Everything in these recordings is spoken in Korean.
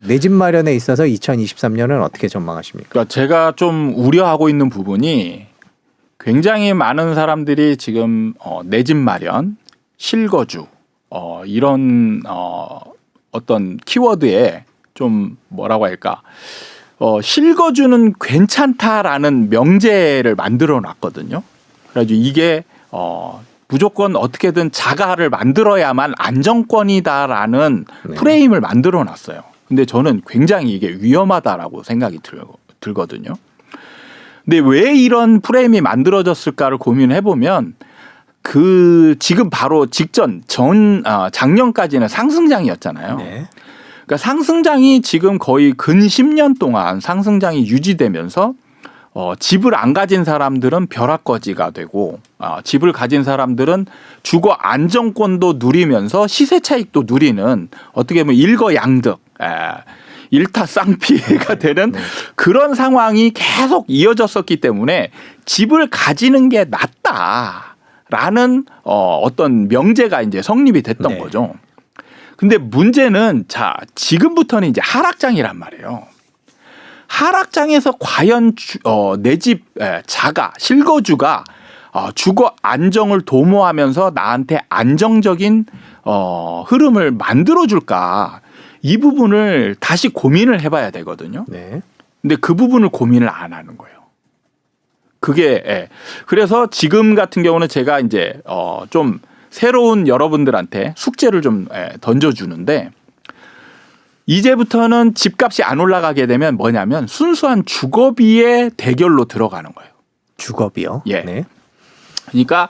내 집 마련에 있어서 2023년은 어떻게 전망하십니까? 그러니까 제가 좀 우려하고 있는 부분이 굉장히 많은 사람들이 지금 내 집 마련, 실거주 이런 어떤 키워드에 좀 뭐라고 할까 실거주는 괜찮다라는 명제를 만들어 놨거든요. 그래가지고 이게 무조건 어떻게든 자가를 만들어야만 안정권이다라는 네. 프레임을 만들어 놨어요. 근데 저는 굉장히 이게 위험하다라고 생각이 들거든요. 근데 왜 이런 프레임이 만들어졌을까를 고민해 보면 지금 바로 작년까지는 상승장이었잖아요. 네. 그러니까 상승장이 지금 거의 근 10년 동안 상승장이 유지되면서 집을 안 가진 사람들은 벼락거지가 되고 집을 가진 사람들은 주거 안정권도 누리면서 시세 차익도 누리는 어떻게 보면 일거양득 일타쌍피해가 되는 그런 상황이 계속 이어졌었기 때문에 집을 가지는 게 낫다라는 어떤 명제가 이제 성립이 됐던 네. 거죠. 근데 문제는 지금부터는 이제 하락장이란 말이에요. 하락장에서 과연 내 집 자가 실거주가 주거 안정을 도모하면서 나한테 안정적인 흐름을 만들어줄까 이 부분을 다시 고민을 해봐야 되거든요. 네. 근데 그 부분을 고민을 안 하는 거예요. 그래서 지금 같은 경우는 제가 이제 좀 새로운 여러분들한테 숙제를 좀 던져주는데 이제부터는 집값이 안 올라가게 되면 뭐냐면 순수한 주거비의 대결로 들어가는 거예요. 주거비요? 예. 네. 그러니까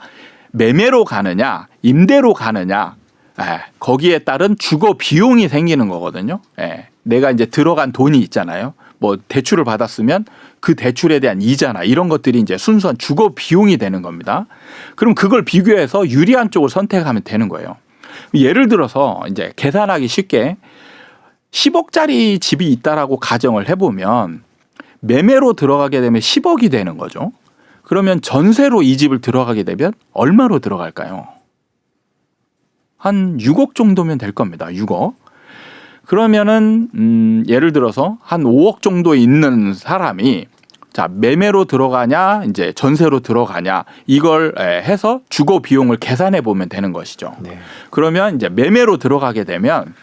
매매로 가느냐 임대로 가느냐 거기에 따른 주거 비용이 생기는 거거든요. 내가 이제 들어간 돈이 있잖아요. 뭐 대출을 받았으면 그 대출에 대한 이자나 이런 것들이 이제 순수한 주거 비용이 되는 겁니다. 그럼 그걸 비교해서 유리한 쪽을 선택하면 되는 거예요. 예를 들어서 이제 계산하기 쉽게 10억짜리 집이 있다라고 가정을 해보면 매매로 들어가게 되면 10억이 되는 거죠. 그러면 전세로 이 집을 들어가게 되면 얼마로 들어갈까요? 한 6억 정도면 될 겁니다. 6억. 그러면은 예를 들어서 한 5억 정도 있는 사람이 매매로 들어가냐 이제 전세로 들어가냐 이걸 해서 주거 비용을 계산해 보면 되는 것이죠. 네. 그러면 이제 매매로 들어가게 되면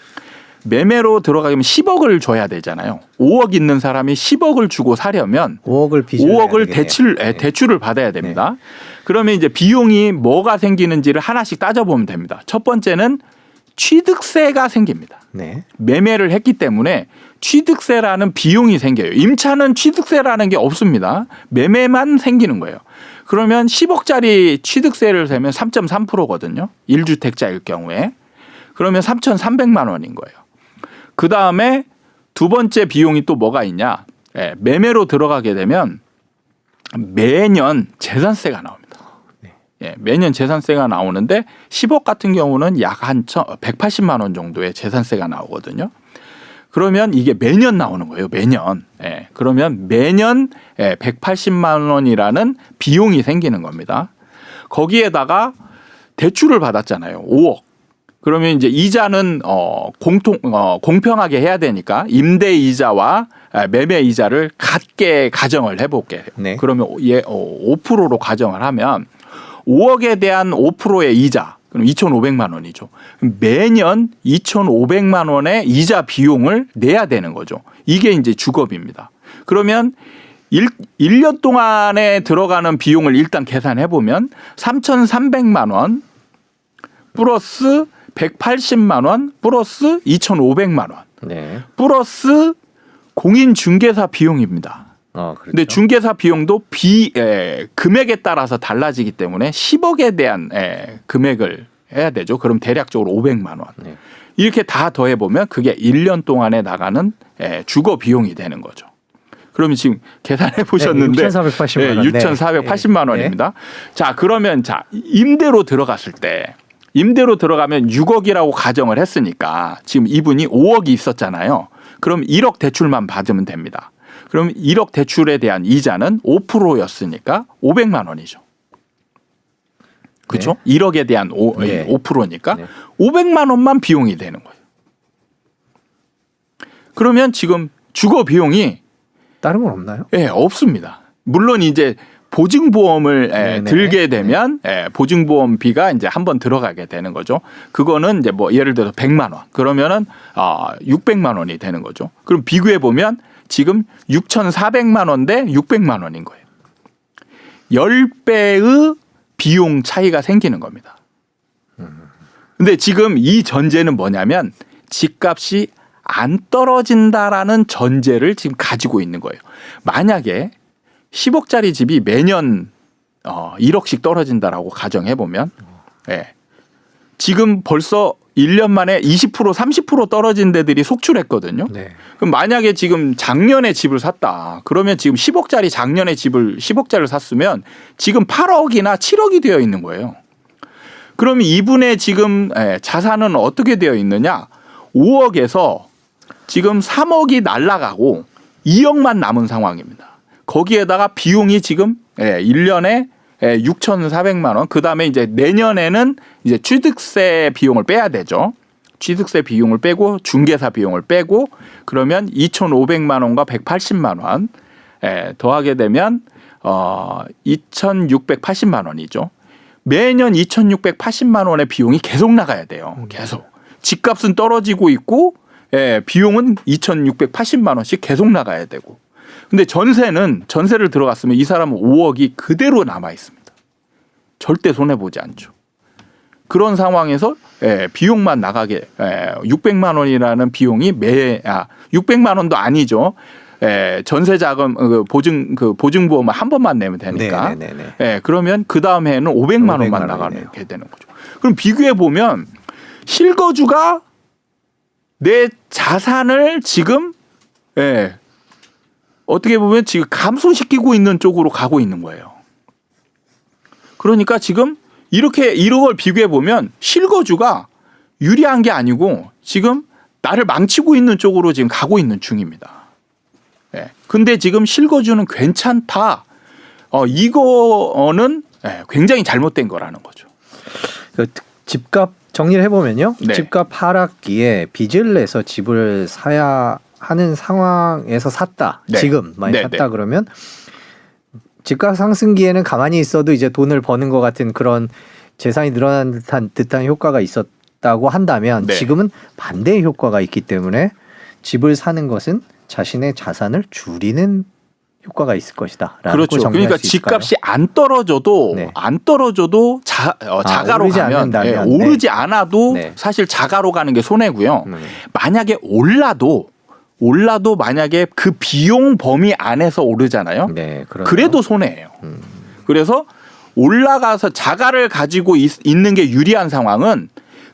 10억을 줘야 되잖아요. 5억 있는 사람이 10억을 주고 사려면 5억을 대출을 받아야 됩니다. 그러면 이제 비용이 뭐가 생기는지를 하나씩 따져보면 됩니다. 첫 번째는 취득세가 생깁니다. 네. 매매를 했기 때문에 취득세라는 비용이 생겨요. 임차는 취득세라는 게 없습니다. 매매만 생기는 거예요. 그러면 10억짜리 취득세를 세면 3.3%거든요. 1주택자일 경우에. 그러면 3,300만 원인 거예요. 그 다음에 두 번째 비용이 또 뭐가 있냐. 매매로 들어가게 되면 매년 재산세가 나옵니다. 매년 재산세가 나오는데 10억 같은 경우는 약 한 180만 원 정도의 재산세가 나오거든요. 그러면 이게 매년 나오는 거예요. 매년. 그러면 매년 180만 원이라는 비용이 생기는 겁니다. 거기에다가 대출을 받았잖아요. 5억. 그러면 이제 이자는 공평하게 해야 되니까 임대 이자와 매매 이자를 같게 가정을 해볼게요. 네. 그러면 5%로 가정을 하면 5억에 대한 5%의 이자, 그럼 2,500만 원이죠. 매년 2,500만 원의 이자 비용을 내야 되는 거죠. 이게 이제 주거비입니다. 그러면 1년 동안에 들어가는 비용을 일단 계산해 보면 3,300만 원 플러스 180만 원 플러스 2,500만 원 네. 플러스 공인중개사 비용입니다. 그렇죠. 근데 중개사 비용도 금액에 따라서 달라지기 때문에 10억에 대한 금액을 해야 되죠. 그럼 대략적으로 500만 원. 네. 이렇게 다 더해보면 그게 1년 동안에 나가는 주거 비용이 되는 거죠. 그러면 지금 계산해 보셨는데 6,480만 원. 6,480만 원입니다. 자, 그러면 임대로 들어갔을 때 임대로 들어가면 6억이라고 가정을 했으니까 지금 이분이 5억이 있었잖아요. 그럼 1억 대출만 받으면 됩니다. 그럼 1억 대출에 대한 이자는 5%였으니까 500만 원이죠. 그렇죠? 네. 1억에 대한 5%니까 네. 500만 원만 비용이 되는 거예요. 그러면 지금 주거 비용이 다른 건 없나요? 예, 없습니다. 물론 이제 보증보험을 네네. 들게 되면 보증보험비가 이제 한번 들어가게 되는 거죠. 그거는 이제 뭐 예를 들어서 100만 원 그러면은 600만 원이 되는 거죠. 그럼 비교해 보면 지금 6,400만 원 대 600만 원인 거예요. 10배의 비용 차이가 생기는 겁니다. 근데 지금 이 전제는 뭐냐면 집값이 안 떨어진다라는 전제를 지금 가지고 있는 거예요. 만약에 10억짜리 집이 매년 1억씩 떨어진다라고 가정해 보면 지금 벌써 1년 만에 20% 30% 떨어진 데들이 속출했거든요. 네. 그럼 만약에 지금 작년에 집을 샀다. 그러면 지금 10억짜리 작년에 집을 10억짜리를 샀으면 지금 8억이나 7억이 되어 있는 거예요. 그러면 이분의 지금 자산은 어떻게 되어 있느냐? 5억에서 지금 3억이 날라가고 2억만 남은 상황입니다. 거기에다가 비용이 지금 1년에 6,400만 원. 그다음에 이제 내년에는 이제 취득세 비용을 빼야 되죠. 취득세 비용을 빼고 중개사 비용을 빼고 그러면 2,500만 원과 180만 원 더하게 되면 2,680만 원이죠. 매년 2,680만 원의 비용이 계속 나가야 돼요. 계속. 집값은 떨어지고 있고 비용은 2,680만 원씩 계속 나가야 되고. 근데 전세를 들어갔으면 이 사람은 5억이 그대로 남아 있습니다. 절대 손해 보지 않죠. 그런 상황에서 비용만 나가게 600만 원이라는 비용이 600만 원도 아니죠. 전세 자금 보증보험을 한 번만 내면 되니까. 네네네. 그러면 그 다음 해에는 500만 원만 나가게 되는 거죠. 그럼 비교해 보면 실거주가 내 자산을 지금 어떻게 보면 지금 감소시키고 있는 쪽으로 가고 있는 거예요. 그러니까 지금 이렇게 1억을 비교해 보면 실거주가 유리한 게 아니고 지금 나를 망치고 있는 쪽으로 지금 가고 있는 중입니다. 근데 지금 실거주는 괜찮다. 이거는 굉장히 잘못된 거라는 거죠. 그 집값 정리를 해보면요. 네. 집값 하락기에 빚을 내서 집을 사야 하는 상황에서 샀다. 네. 지금 많이 네, 샀다 네. 그러면 집값 상승기에는 가만히 있어도 이제 돈을 버는 것 같은 그런 재산이 늘어난 듯한 효과가 있었다고 한다면 네. 지금은 반대의 효과가 있기 때문에 집을 사는 것은 자신의 자산을 줄이는 효과가 있을 것이다. 그렇죠. 그러니까 집값이 안 떨어져도 자가로 오르지 가면 않는다면, 오르지 않아도 네. 사실 자가로 가는 게 손해고요. 만약에 올라도 만약에 그 비용 범위 안에서 오르잖아요. 네, 그래도 손해예요. 그래서 올라가서 자가를 가지고 있는 게 유리한 상황은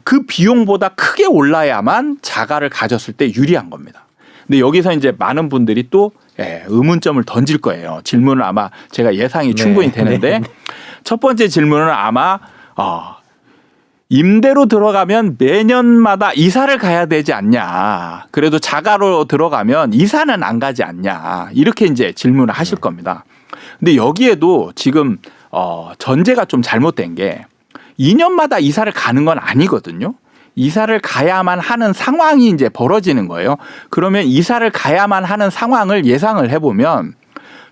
그 비용보다 크게 올라야만 자가를 가졌을 때 유리한 겁니다. 근데 여기서 이제 많은 분들이 또 의문점을 던질 거예요. 질문을 아마 제가 예상이 충분히 되는데 첫 번째 질문은 아마 임대로 들어가면 매년마다 이사를 가야 되지 않냐. 그래도 자가로 들어가면 이사는 안 가지 않냐. 이렇게 이제 질문을 하실 겁니다. 근데 여기에도 지금 전제가 좀 잘못된 게 2년마다 이사를 가는 건 아니거든요. 이사를 가야만 하는 상황이 이제 벌어지는 거예요. 그러면 이사를 가야만 하는 상황을 예상을 해보면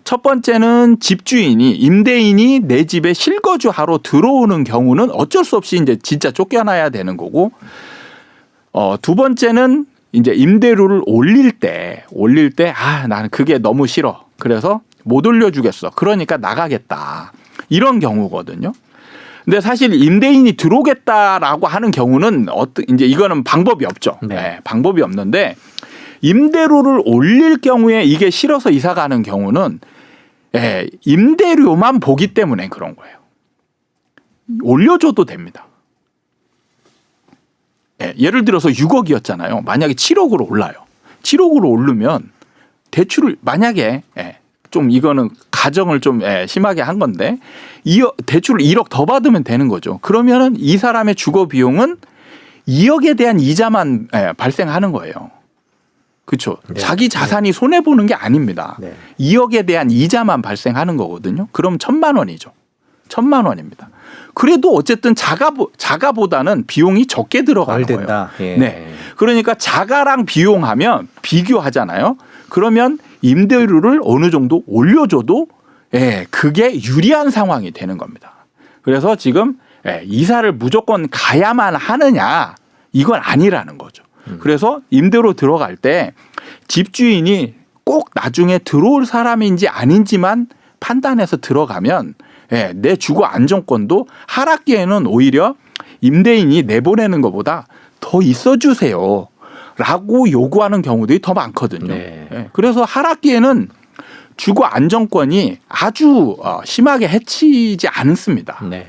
첫 번째는 집주인이 임대인이 내 집에 실거주하러 들어오는 경우는 어쩔 수 없이 이제 진짜 쫓겨나야 되는 거고 두 번째는 이제 임대료를 올릴 때 나는 그게 너무 싫어. 그래서 못 올려주겠어. 그러니까 나가겠다. 이런 경우거든요. 근데 사실 임대인이 들어오겠다라고 하는 경우는 이제 이거는 방법이 없죠. 네. 방법이 없는데 임대료를 올릴 경우에 이게 싫어서 이사 가는 경우는 임대료만 보기 때문에 그런 거예요. 올려줘도 됩니다. 예를 들어서 6억이었잖아요. 만약에 7억으로 올라요. 7억으로 오르면 대출을 만약에 좀 이거는 가정을 좀 심하게 한 건데 대출을 1억 더 받으면 되는 거죠. 그러면은 이 사람의 주거 비용은 2억에 대한 이자만 발생하는 거예요. 그렇죠. 네. 자기 자산이 손해 보는 게 아닙니다. 네. 2억에 대한 이자만 발생하는 거거든요. 그럼 1,000만 원이죠. 1,000만 원입니다. 그래도 어쨌든 자가보다는 비용이 적게 들어가는 거예요. 예. 네. 그러니까 자가랑 비용하면 비교하잖아요. 그러면 임대료를 어느 정도 올려줘도 그게 유리한 상황이 되는 겁니다. 그래서 지금 이사를 무조건 가야만 하느냐 이건 아니라는 거죠. 그래서 임대로 들어갈 때 집주인이 꼭 나중에 들어올 사람인지 아닌지만 판단해서 들어가면 내 주거 안정권도 하락기에는 오히려 임대인이 내보내는 것보다 더 있어주세요 라고 요구하는 경우들이 더 많거든요. 네. 그래서 하락기에는 주거 안정권이 아주 심하게 해치지 않습니다. 네.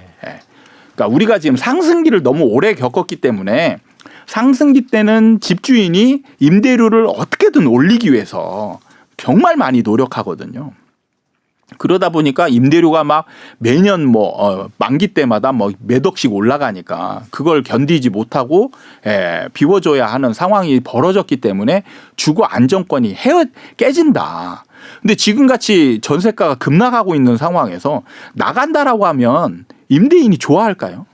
그러니까 우리가 지금 상승기를 너무 오래 겪었기 때문에 상승기 때는 집주인이 임대료를 어떻게든 올리기 위해서 정말 많이 노력하거든요. 그러다 보니까 임대료가 막 매년 만기 때마다 몇 억씩 올라가니까 그걸 견디지 못하고 비워줘야 하는 상황이 벌어졌기 때문에 주거 안정권이 깨진다. 근데 지금같이 전세가가 급락하고 있는 상황에서 나간다라고 하면 임대인이 좋아할까요?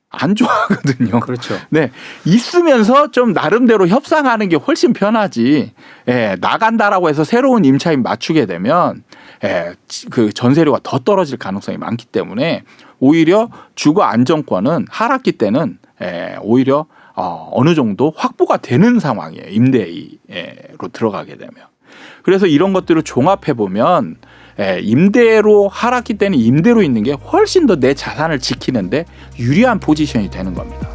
안 좋아하거든요. 그렇죠. 네. 있으면서 좀 나름대로 협상하는 게 훨씬 편하지. 나간다라고 해서 새로운 임차인 맞추게 되면 그 전세료가 더 떨어질 가능성이 많기 때문에 오히려 주거 안정권은 하락기 때는 오히려 어느 정도 확보가 되는 상황이에요. 임대로 들어가게 되면. 그래서 이런 것들을 종합해 보면 임대로 하락기 때는 임대로 있는 게 훨씬 더 내 자산을 지키는데 유리한 포지션이 되는 겁니다.